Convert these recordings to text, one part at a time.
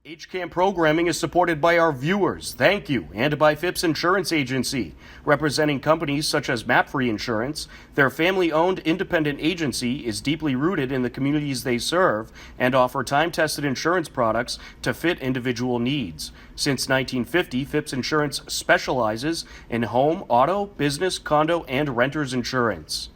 HCAM programming is supported by our viewers, thank you, and by Phipps Insurance Agency, representing companies such as MapFree Insurance. Their family-owned independent agency is deeply rooted in the communities they serve and offer time-tested insurance products to fit individual needs. Since 1950, Phipps Insurance specializes in home, auto, business, condo, and renters insurance.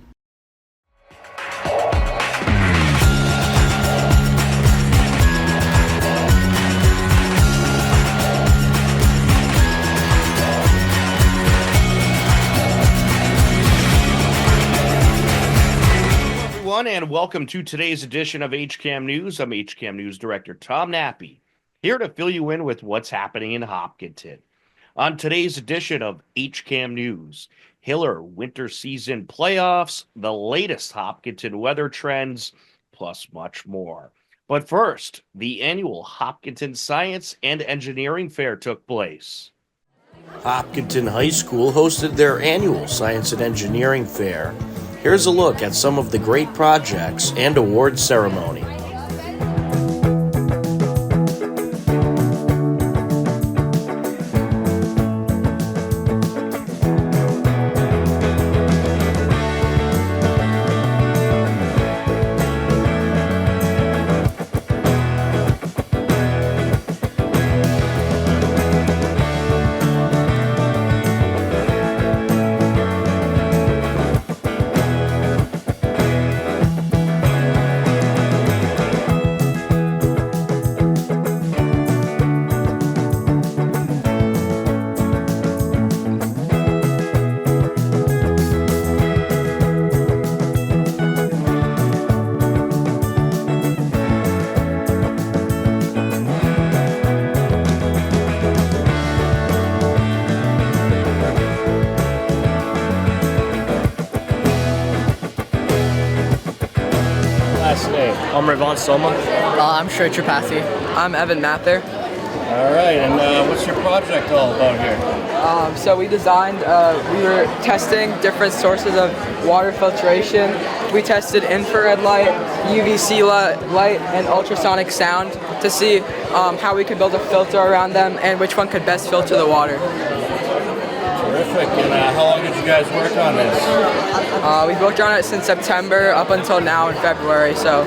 And welcome to today's edition of HCAM News. I'm HCAM News Director Tom Nappy, here to fill you in with what's happening in Hopkinton. On today's edition of HCAM News, Hiller winter season playoffs, the latest Hopkinton weather trends, plus much more. But first, the annual Hopkinton Science and Engineering Fair took place. Hopkinton High School hosted their annual Science and Engineering Fair. Here's a look at some of the great projects and awards ceremony. I'm Ravon Soma. I'm Shrey Tripathi. I'm Evan Mather. All right, and what's your project all about here? So we designed, we were testing different sources of water filtration. We tested infrared light, UVC light, and ultrasonic sound to see how we could build a filter around them and which one could best filter the water. Terrific. And how long did you guys work on this? We've worked on it since September up until now in February, so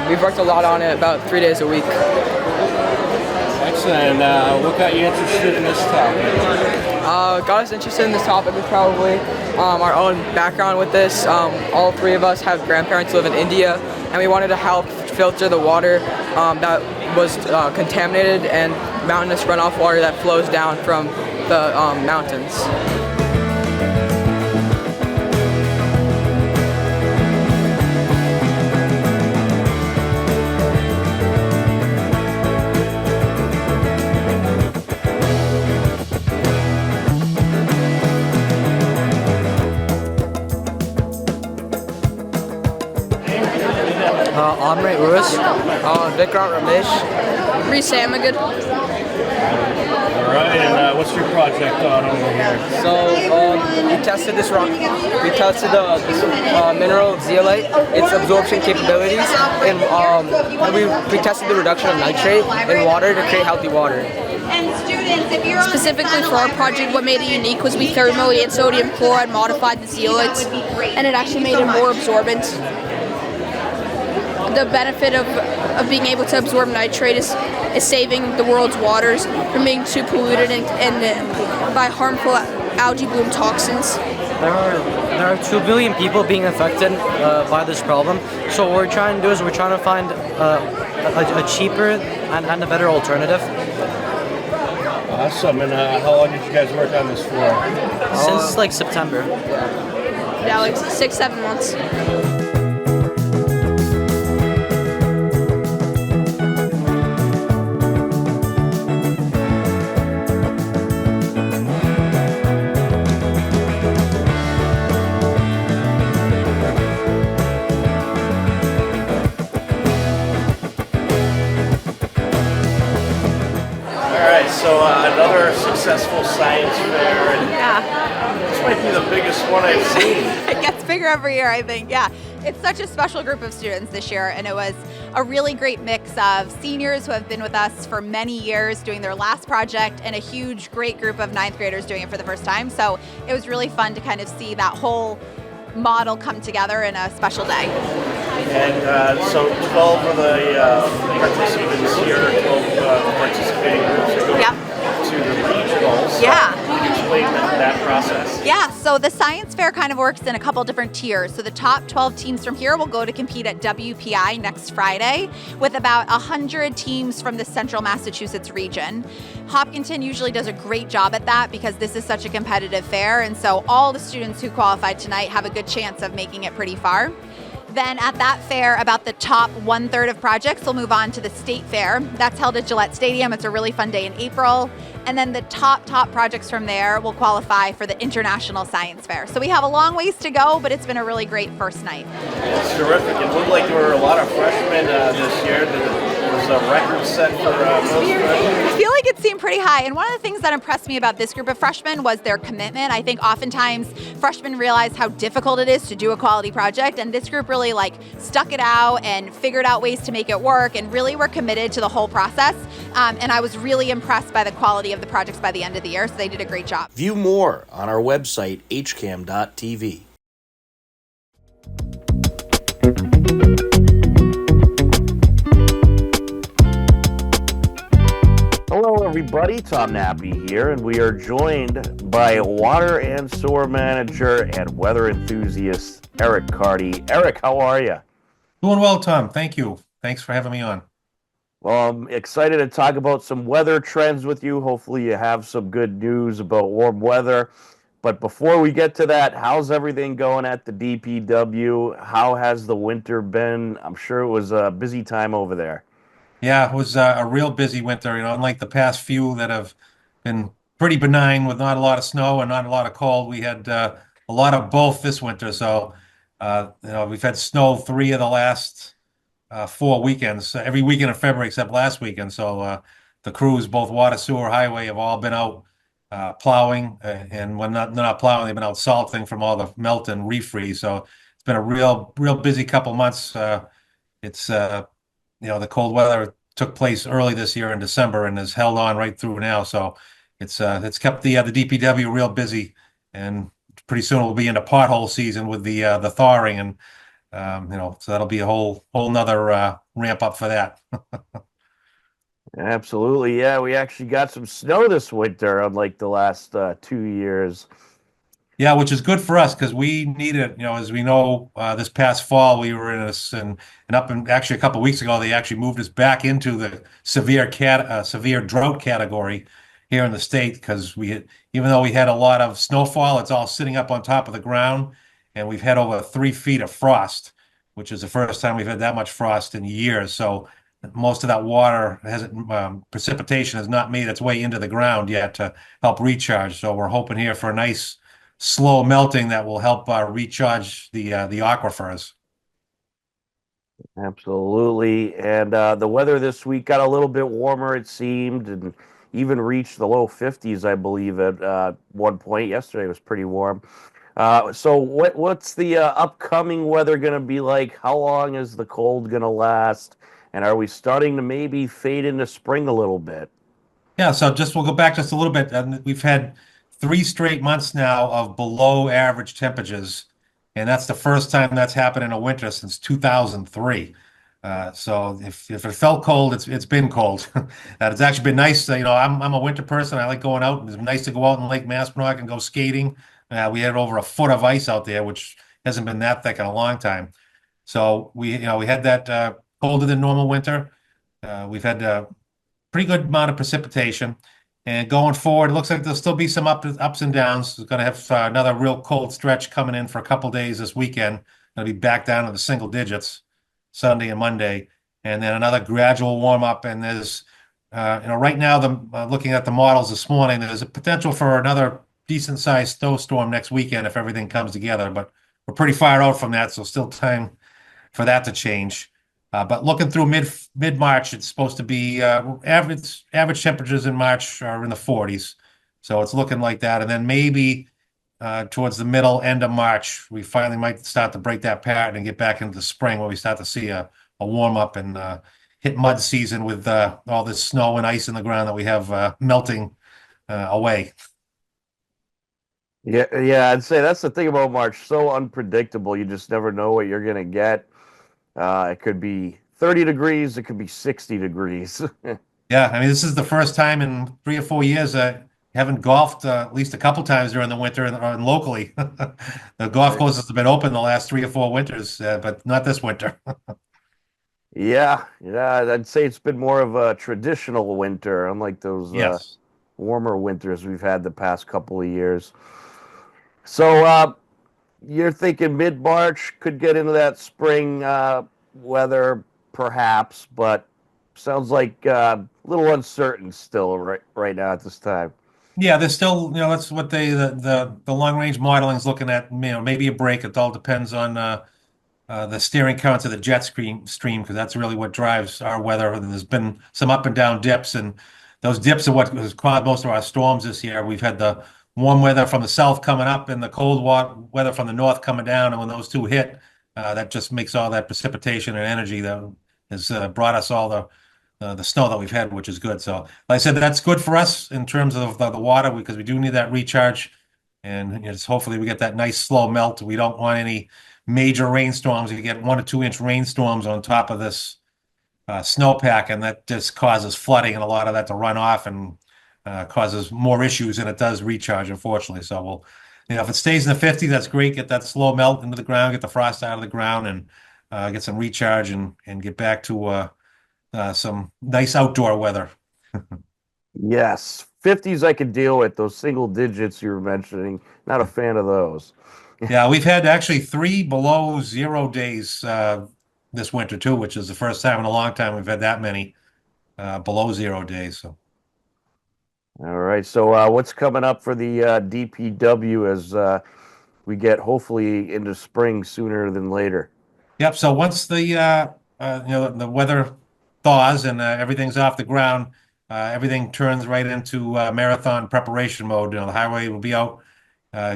we've worked a lot on it, about 3 days a week. Excellent. And what got you interested in this topic? Got us interested in this topic was probably our own background with this. All three of us have grandparents who live in India, and we wanted to help filter the water that was contaminated and mountainous runoff water that flows down from the mountains. Amrit Ruiz, Vikrant Ramesh, Reese Amagud. All right, and what's your project on over here? So we tested this rock. We tested this mineral zeolite, its absorption capabilities, and we tested the reduction of nitrate in water to create healthy water. Specifically for our project, what made it unique was we thermally and sodium chloride modified the zeolites, and it actually made it more absorbent. The benefit of being able to absorb nitrate is saving the world's waters from being too polluted and by harmful algae bloom toxins. There are 2 billion people being affected by this problem. So what we're trying to do is we're trying to find a cheaper and a better alternative. Awesome. And how long did you guys work on this for? Since like September. Yeah, like 6-7 months. So another successful science fair, and this might be the biggest one I've seen. It gets bigger every year, I think. Yeah, it's such a special group of students this year, and it was a really great mix of seniors who have been with us for many years doing their last project and a huge, great group of ninth graders doing it for the first time. So it was really fun to kind of see that whole model come together in a special day. And so 12 of the participants here, 12 participating groups are going to the regionals. Yeah. Can you explain that process? Yeah, so the science fair kind of works in a couple different tiers. So the top 12 teams from here will go to compete at WPI next Friday with about 100 teams from the central Massachusetts region. Hopkinton usually does a great job at that because this is such a competitive fair, and so all the students who qualified tonight have a good chance of making it pretty far. Then at that fair, about the top 1/3 of projects will move on to the state fair. That's held at Gillette Stadium. It's a really fun day in April. And then the top projects from there will qualify for the International Science Fair. So we have a long ways to go, but it's been a really great first night. It's terrific. It looked like there were a lot of freshmen this year. There was a record set for most freshmen. I feel like it seemed pretty high. And one of the things that impressed me about this group of freshmen was their commitment. I think oftentimes freshmen realize how difficult it is to do a quality project, and this group really stuck it out and figured out ways to make it work and really were committed to the whole process. And I was really impressed by the quality of the projects by the end of the year, so they did a great job. View more on our website, hcam.tv. Hello, everybody. Tom Nappy here, and we are joined by Water and Sewer Manager and weather enthusiast Eric Carty. Eric, how are you? Doing well, Tom. Thank you. Thanks for having me on. Well, I'm excited to talk about some weather trends with you. Hopefully you have some good news about warm weather. But before we get to that, how's everything going at the DPW? How has the winter been? I'm sure it was a busy time over there. Yeah, it was a real busy winter, unlike the past few that have been pretty benign with not a lot of snow and not a lot of cold. We had a lot of both this winter. So, we've had snow 3 of the last 4 weekends, every weekend in February except last weekend. So the crews, both water, sewer, highway, have all been out plowing, and when they're not plowing, they've been out salting from all the melt and refreeze. So it's been a real busy couple months. It's the cold weather took place early this year in December and has held on right through now. So it's kept the DPW real busy, and pretty soon we'll be into pothole season with the thawing, and so that'll be a whole nother ramp up for that. Absolutely. Yeah, we actually got some snow this winter, unlike the last 2 years. Yeah, which is good for us because we need it. As we know, this past fall we were in actually a couple of weeks ago they actually moved us back into the severe drought category here in the state because even though we had a lot of snowfall, it's all sitting up on top of the ground, and we've had over 3 feet of frost, which is the first time we've had that much frost in years. So most of that water precipitation has not made its way into the ground yet to help recharge. So we're hoping here for a nice slow melting that will help recharge the aquifers. Absolutely. And the weather this week got a little bit warmer, it seemed, and even reached the low 50s, I believe, at one point. Yesterday was pretty warm. So what's the upcoming weather going to be like? How long is the cold going to last? And are we starting to maybe fade into spring a little bit? Yeah, so we'll go back just a little bit. We've had 3 straight months now of below average temperatures, and that's the first time that's happened in a winter since 2003. So if it felt cold, it's been cold. It's actually been nice. I'm a winter person. I like going out. It's nice to go out in Lake Maspinock and go skating. We had over a foot of ice out there, which hasn't been that thick in a long time. So we had that colder than normal winter. We've had a pretty good amount of precipitation. And going forward, it looks like there'll still be some ups and downs. We're going to have another real cold stretch coming in for a couple days this weekend. Going to be back down to the single digits Sunday and Monday, and then another gradual warm up. And there's, right now, looking at the models this morning, there's a potential for another decent sized snowstorm next weekend if everything comes together. But we're pretty far out from that, so still time for that to change. But looking through mid-March, it's supposed to be average temperatures in March are in the 40s. So it's looking like that. And then maybe towards the end of March, we finally might start to break that pattern and get back into the spring where we start to see a warm up and hit mud season with all this snow and ice in the ground that we have melting away. Yeah, yeah, I'd say that's the thing about March. So unpredictable. You just never know what you're gonna get. It could be 30 degrees. It could be 60 degrees. Yeah, I mean, this is the first time in 3 or 4 years I haven't golfed at least a couple times during the winter and locally. The golf courses have been open the last 3 or 4 winters, but not this winter. Yeah, yeah, I'd say it's been more of a traditional winter, unlike those Yes. warmer winters we've had the past couple of years. So you're thinking mid-March could get into that spring weather, perhaps, but sounds like a little uncertain still right now at this time. Yeah, there's still, that's what the long range modeling is looking at, maybe a break. It all depends on the steering currents of the jet stream, because that's really what drives our weather. And there's been some up and down dips, and those dips are what has caused most of our storms this year. We've had the warm weather from the south coming up and the cold weather from the north coming down, and when those two hit, that just makes all that precipitation and energy that has brought us all the snow that we've had, which is good. So, like I said, that's good for us in terms of the water, because we do need that recharge, and hopefully we get that nice slow melt. We don't want any major rainstorms. You get 1 or 2 inch rainstorms on top of this snowpack, and that just causes flooding and a lot of that to run off and causes more issues than it does recharge, unfortunately. So if it stays in the 50s, that's great. Get that slow melt into the ground, get the frost out of the ground, and get some recharge and get back to some nice outdoor weather. Yes, 50s I could deal with. Those single digits you were mentioning, not a fan of those. Yeah, we've had actually 3 below 0 days this winter too, which is the first time in a long time we've had that many below 0 days. So. All right, so what's coming up for the DPW as we get hopefully into spring sooner than later? Yep. So once the weather thaws and everything's off the ground, everything turns right into marathon preparation mode. The highway will be out,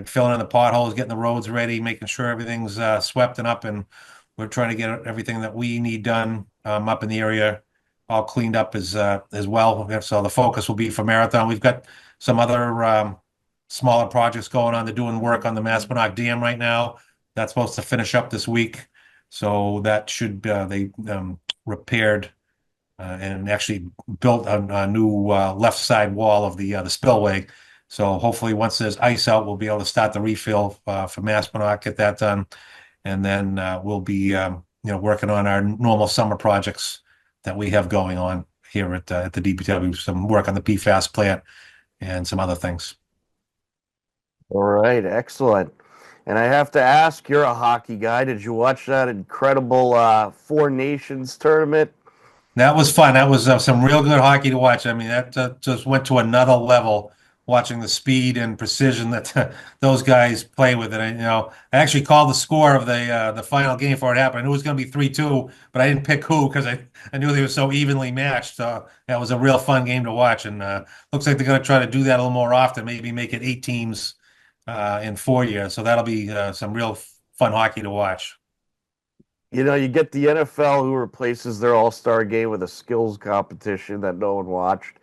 filling in the potholes, getting the roads ready, making sure everything's swept and up, and we're trying to get everything that we need done up in the area all cleaned up as well. So the focus will be for marathon. We've got some other smaller projects going on. They're doing work on the Maspinock Dam right now. That's supposed to finish up this week. So that should they repaired and actually built a new left side wall of the spillway. So hopefully once there's ice out, we'll be able to start the refill for Maspinock, get that done, and then we'll be working on our normal summer projects that we have going on here at the DPW. Some work on the PFAS plant and some other things. All right, excellent. And I have to ask, you're a hockey guy. Did you watch that incredible Four Nations tournament? That was fun. That was some real good hockey to watch. I mean, that just went to another level, watching the speed and precision that those guys play with it. And, I actually called the score of the final game before it happened. I knew it was going to be 3-2, but I didn't pick who because I knew they were so evenly matched. So that was a real fun game to watch. And looks like they're going to try to do that a little more often, maybe make it 8 teams in 4 years. So that'll be some real fun hockey to watch. You get the NFL who replaces their all-star game with a skills competition that no one watched.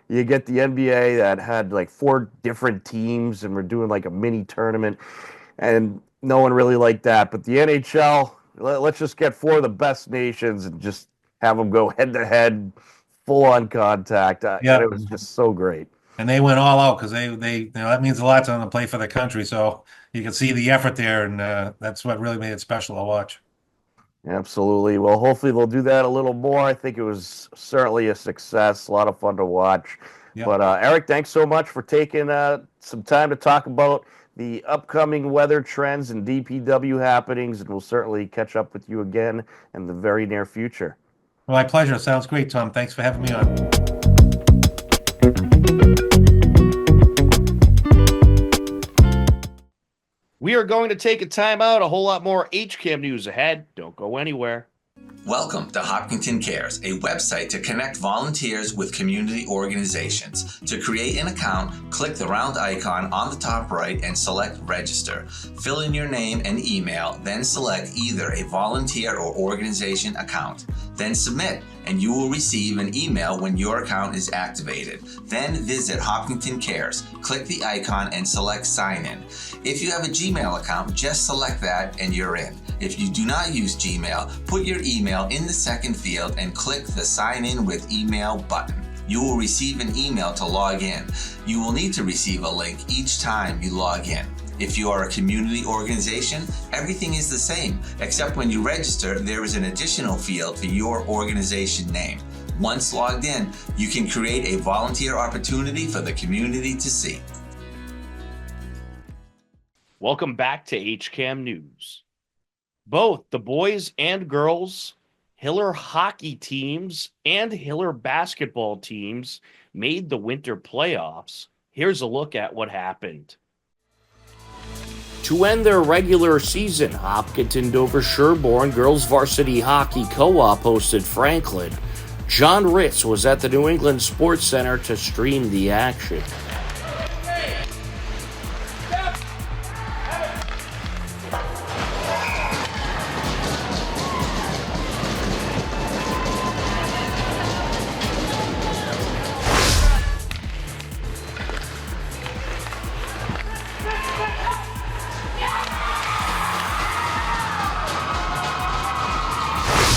You get the NBA that had like 4 different teams and we're doing like a mini tournament, and no one really liked that. But the NHL, let's just get 4 of the best nations and just have them go head-to-head, full-on contact. Yeah. It was just so great. And they went all out because they that means a lot to them to play for the country. So you can see the effort there, and that's what really made it special to watch. Absolutely. Well, hopefully they'll do that a little more. I think it was certainly a success. A lot of fun to watch. Yep. But Eric, thanks so much for taking some time to talk about the upcoming weather trends and DPW happenings, and we'll certainly catch up with you again in the very near future. Well, my pleasure. Sounds great, Tom. Thanks for having me on. We are going to take a time out. A whole lot more HCAM news ahead. Don't go anywhere. Welcome to Hopkinton Cares, a website to connect volunteers with community organizations. To create an account, click the round icon on the top right and select Register. Fill in your name and email, then select either a volunteer or organization account. Then submit, and you will receive an email when your account is activated. Then visit Hopkinton Cares, click the icon and select Sign In. If you have a Gmail account, just select that and you're in. If you do not use Gmail, put your email in the second field and click the Sign In with Email button. You will receive an email to log in. You will need to receive a link each time you log in. If you are a community organization, everything is the same, except when you register, there is an additional field for your organization name. Once logged in, you can create a volunteer opportunity for the community to see. Welcome back to HCAM News. Both the boys and girls, Hiller hockey teams, and Hiller basketball teams made the winter playoffs. Here's a look at what happened. To end their regular season, Hopkinton Dover Sherborne Girls Varsity Hockey Co-op hosted Franklin. John Ritz was at the New England Sports Center to stream the action.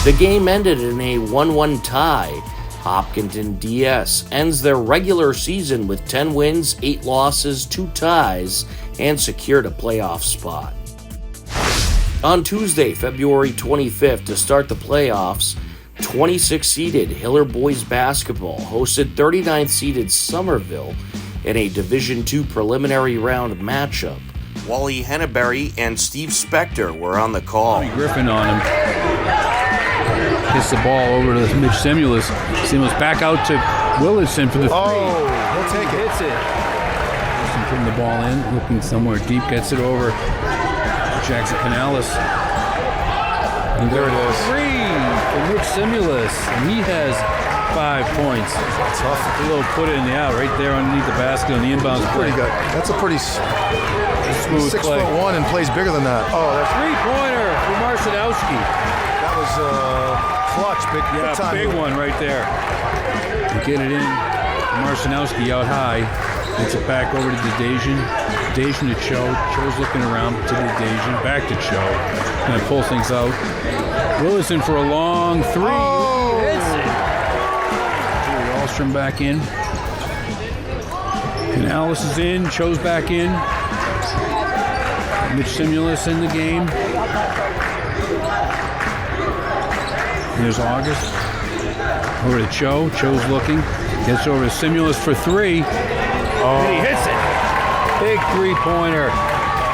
The game ended in a 1-1 tie. Hopkinton DS ends their regular season with 10 wins, 8 losses, 2 ties, and secured a playoff spot. On Tuesday, February 25th, to start the playoffs, 26th-seeded Hiller Boys Basketball hosted 39th-seeded Somerville in a Division II preliminary round matchup. Wally Henneberry and Steve Spector were on the call. Griffin on him. Gets the ball over to Mitch Simulus. Simulus back out to Willison for the three. Oh, he'll take it. Hits it. Wilson putting the ball in, looking somewhere deep, gets it over Jackson Canales. And there it is. Three for Mitch Simulus, and he has 5 points. Tough. A little put it in the out right there underneath the basket on the inbounds play. Pretty good. That's a pretty Smooth 6'1" play. and plays bigger than that. Oh, that's Three-pointer for Marcinowski. that was clutch. Big time. Big one right there. To get it in. Marcinowski out high. Gets it back over to Dejan. Dejan to Cho. Cho's looking around to Dejan. Back to Cho. Gonna pull things out. Willison for a long three. Oh! Hits it. Wallstrom back in. Canales is in. Cho's back in. Mitch Simulus in the game. There's August. Over to Cho. Cho's looking. Gets over to Simulus for three. And he hits it. Big three-pointer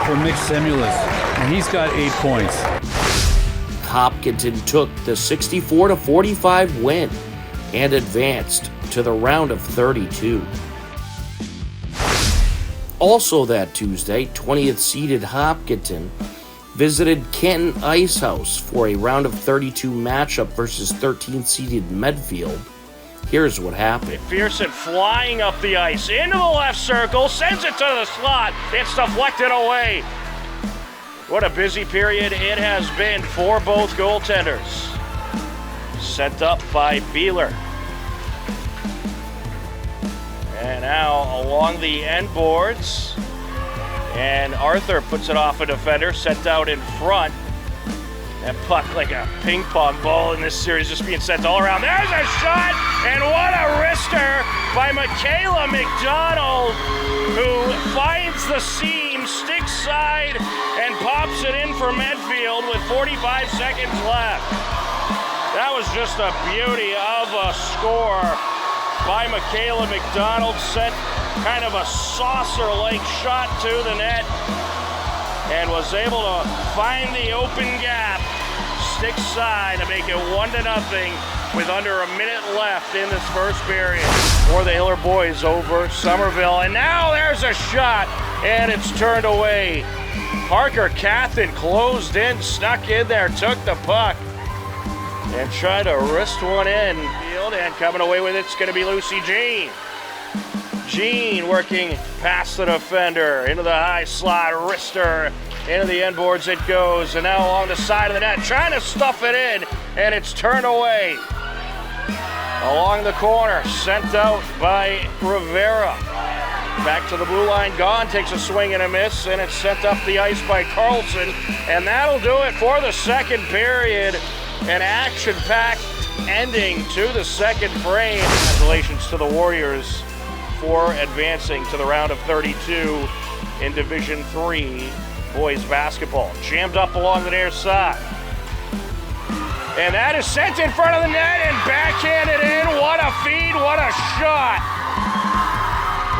for Mitch Simulus. And he's got 8 points. Hopkinton took the 64-45 win and advanced to the round of 32. Also that Tuesday, 20th seeded Hopkinton visited Canton Ice House for a round of 32 matchup versus 13th seeded Medfield. Here's what happened. Pearson flying up the ice into the left circle, sends it to the slot. It's deflected away. What a busy period it has been for both goaltenders. Sent up by Beeler. And now along the end boards. And Arthur puts it off a defender, sent out in front. That puck like a ping pong ball in this series just being sent all around. There's a shot, and what a wrister by Michaela McDonald, who finds the seam, sticks side, and pops it in for Medfield with 45 seconds left. That was just a beauty of a score by Michaela McDonald. Sent kind of a saucer-like shot to the net and was able to find the open gap, stick side to make it 1-0 with under a minute left in this first period for the Hiller boys over Somerville. And now there's a shot, and it's turned away. Parker Cathan closed in, snuck in there, took the puck, and try to wrist one in field, and coming away with it's going to be Lucy Jean. Jean working past the defender into the high slot, wrister into the end boards it goes, and now along the side of the net, trying to stuff it in, and it's turned away. Along the corner, sent out by Rivera. Back to the blue line, Gone takes a swing and a miss, and it's sent up the ice by Carlson, and that'll do it for the second period. An action-packed ending to the second frame. Congratulations to the Warriors for advancing to the round of 32 in Division III boys basketball. Jammed up along the near side. And that is sent in front of the net and backhanded in. What a feed, what a shot.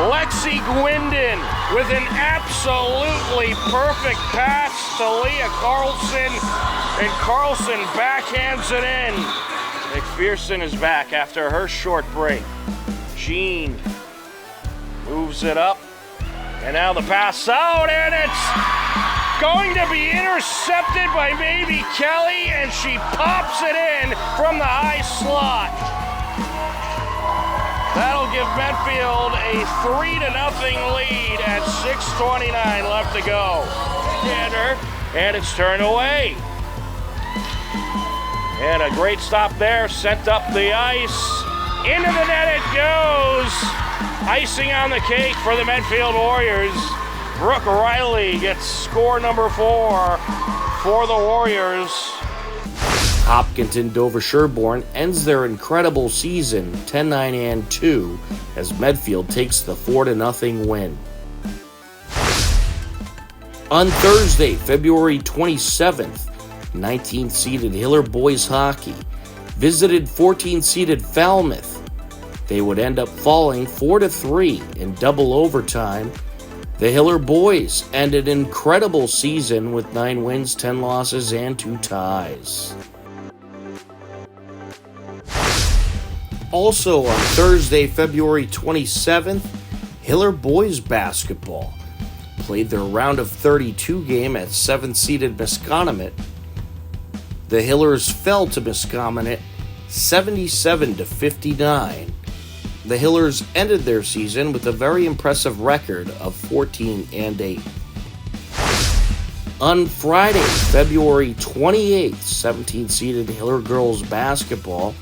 Lexi Gwindon with an absolutely perfect pass to Leah Carlson, and Carlson backhands it in. McPherson is back after her short break. Jean moves it up, and now the pass out, and it's going to be intercepted by Maybe Kelly, and she pops it in from the high slot. That'll give Medfield a 3-0 lead at 6:29 left to go. And it's turned away. And a great stop there, sent up the ice. Into the net it goes. Icing on the cake for the Medfield Warriors. Brooke Riley gets score number 4 for the Warriors. Hopkinton Dover Sherborne ends their incredible season 10-9-2 as Medfield takes the 4-0 win. On Thursday, February 27th, 19th-seeded Hiller Boys Hockey visited 14th-seeded Falmouth. They would end up falling 4-3 in double overtime. The Hiller Boys ended an incredible season with 9 wins, 10 losses, and 2 ties. Also on Thursday, February 27th, Hiller Boys Basketball played their round of 32 game at 7th-seeded Masconomet. The Hillers fell to Masconomet 77-59. The Hillers ended their season with a very impressive record of 14-8. On Friday, February 28th, 17th-seeded Hiller Girls Basketball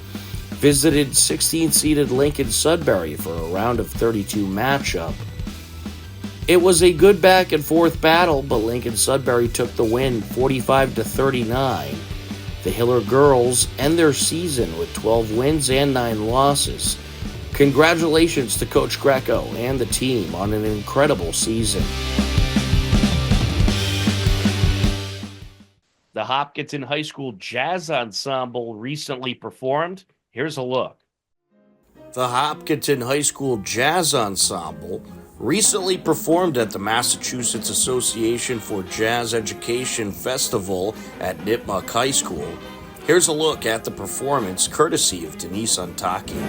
visited 16th-seeded Lincoln Sudbury for a round of 32 matchup. It was a good back-and-forth battle, but Lincoln Sudbury took the win 45-39. The Hiller girls end their season with 12 wins and 9 losses. Congratulations to Coach Greco and the team on an incredible season. The Hopkinton High School Jazz Ensemble recently performed. Here's a look. The Hopkinton High School Jazz Ensemble recently performed at the Massachusetts Association for Jazz Education Festival at Nipmuc High School. Here's a look at the performance courtesy of Denise Untaki.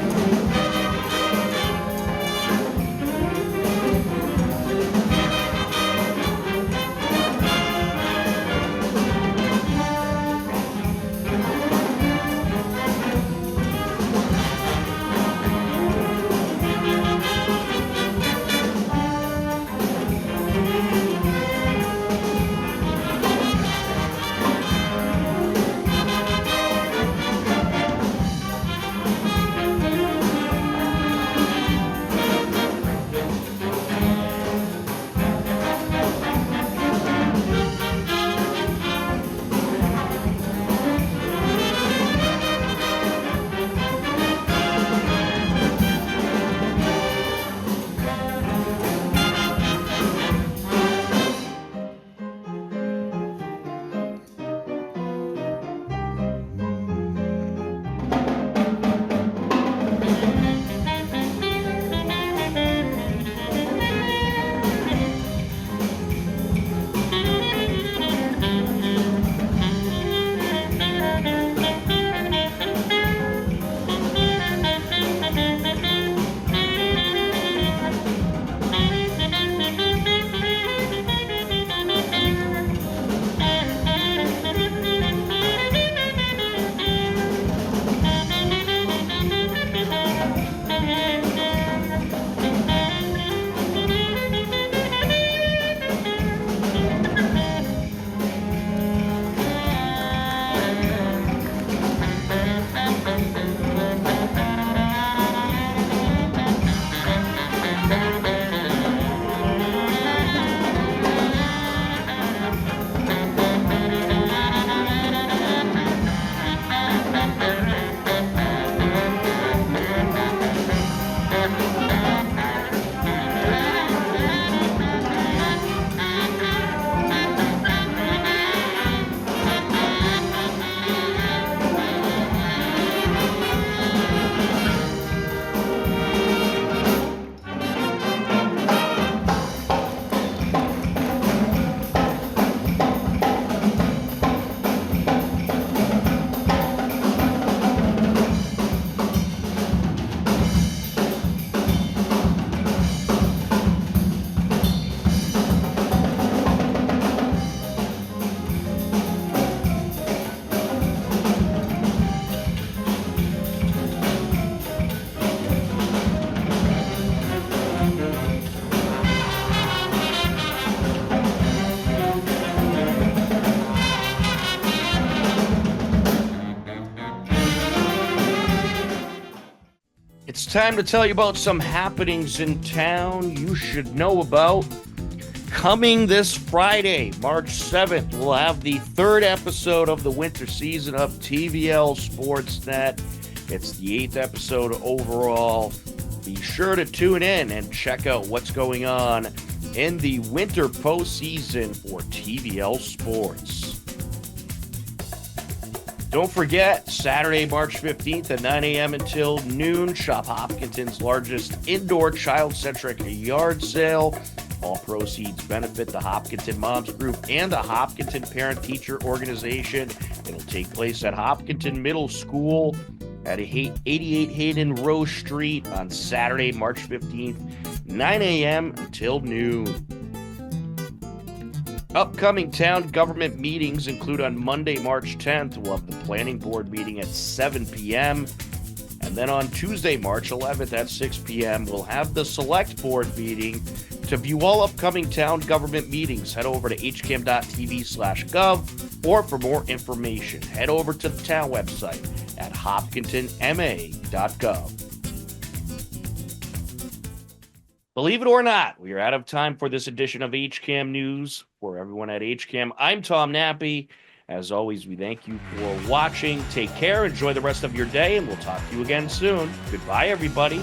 time to tell you about some happenings in town you should know about. Coming this Friday, March 7th, we'll have the third episode of the winter season of TVL Sportsnet. It's the 8th episode overall. Be sure to tune in and check out what's going on in the winter postseason for TVL Sports. Don't forget, Saturday, March 15th at 9 a.m. until noon, shop Hopkinton's largest indoor child-centric yard sale. All proceeds benefit the Hopkinton Moms Group and the Hopkinton Parent-Teacher Organization. It'll take place at Hopkinton Middle School at 88 Hayden Rose Street on Saturday, March 15th, 9 a.m. until noon. Upcoming town government meetings include on Monday, March 10th, we'll have the Planning Board meeting at 7 p.m. And then on Tuesday, March 11th at 6 p.m., we'll have the Select Board meeting. To view all upcoming town government meetings, head over to hcam.tv/gov, or for more information, head over to the town website at hopkintonma.gov. Believe it or not, we are out of time for this edition of HCAM News. For everyone at HCAM, I'm Tom Nappy. As always, we thank you for watching. Take care, enjoy the rest of your day, and we'll talk to you again soon. Goodbye, everybody.